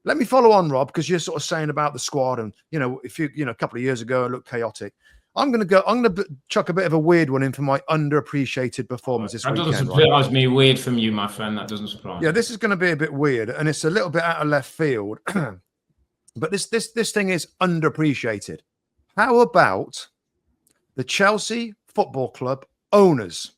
let me follow on, Rob, because you're sort of saying about the squad, and if a couple of years ago it looked chaotic. I'm going to chuck a bit of a weird one in for my underappreciated performance this weekend. That doesn't surprise me. Weird from you, my friend. That doesn't surprise me. Yeah, this is going to be a bit weird, and it's a little bit out of left field. But this thing is underappreciated. How about the Chelsea Football Club owners?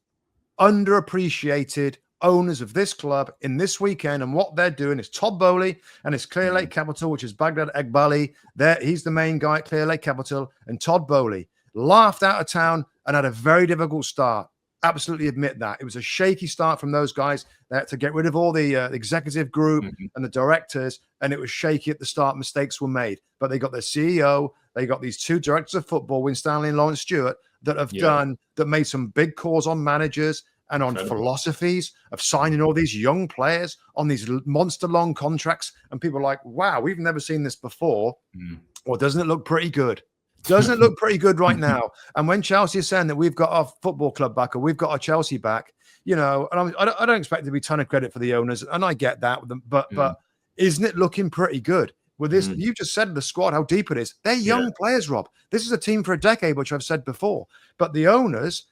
Underappreciated owners of this club in this weekend, and what they're doing is Todd Bowley and his Clear Lake Capital, which is Baghdad Egbali. He's the main guy at Clear Lake Capital, and Todd Bowley laughed out of town and had a very difficult start. Absolutely admit that. It was a shaky start from those guys. They had to get rid of all the executive group and the directors, and it was shaky at the start. Mistakes were made, but they got their CEO. They got these two directors of football, Win Stanley and Lawrence Stewart, that made some big calls on managers and on philosophies of signing all these young players on these monster long contracts. And people are like, wow, we've never seen this before. Or doesn't it look pretty good? Doesn't it look pretty good right now? And when Chelsea is saying that we've got our football club back, or we've got our Chelsea back, and I don't expect there to be a ton of credit for the owners, and I get that with them, but isn't it looking pretty good? With this, you just said the squad, how deep it is. They're young players, Rob. This is a team for a decade, which I've said before. But the owners,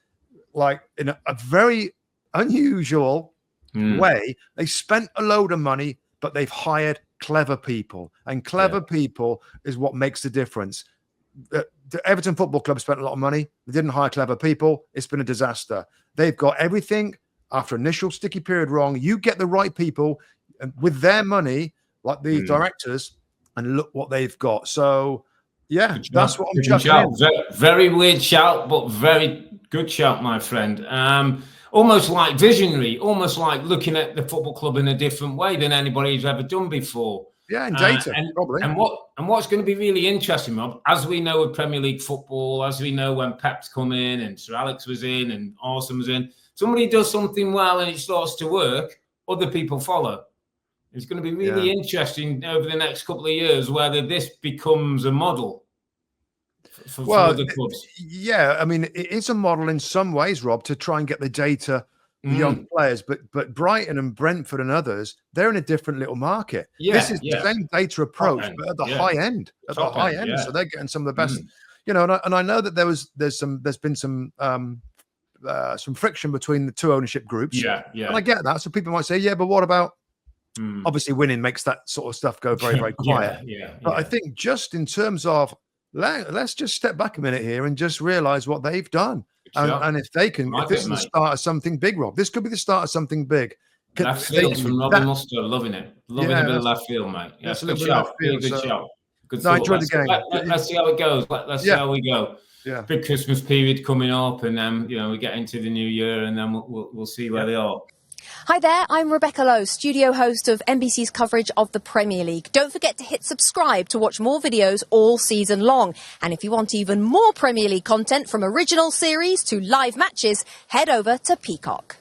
like in a very unusual way, they spent a load of money, but they've hired clever people. And clever people is what makes the difference. The Everton Football Club spent a lot of money. They didn't hire clever people. It's been a disaster. They've got everything after initial sticky period wrong. You get the right people with their money, like the directors, and look what they've got. So, that's what I'm chucking in. Very weird shout, but very good shout, my friend. Almost like visionary, almost like looking at the football club in a different way than anybody's ever done before. Yeah, and data, probably. And what's going to be really interesting, Rob, as we know with Premier League football, as we know when Pep's come in and Sir Alex was in and Arsene was in, somebody does something well and it starts to work, other people follow. It's going to be really interesting over the next couple of years whether this becomes a model for other clubs. Yeah, I mean, it is a model in some ways, Rob, to try and get the data, the young players. But Brighton and Brentford and others, they're in a different little market. This is the same data approach, but at the high end. At the high end, so they're getting some of the best. And I know that there's been some friction between the two ownership groups. And I get that. So people might say, but what about? Obviously, winning makes that sort of stuff go very, very quiet. But I think just in terms of let's just step back a minute here and just realize what they've done. And if they can, if this is the start of something big, Rob, this could be the start of something big. Left field from Robbie Mustoe, loving it. Loving a bit of left field, mate. Yeah, it's a good shout. Really good shout. Good thought. I enjoyed the game. Let's see how it goes. Let's see how we go. Yeah. Big Christmas period coming up, and then we get into the new year, and then we'll see where they are. Hi there, I'm Rebecca Lowe, studio host of NBC's coverage of the Premier League. Don't forget to hit subscribe to watch more videos all season long. And if you want even more Premier League content, from original series to live matches, head over to Peacock.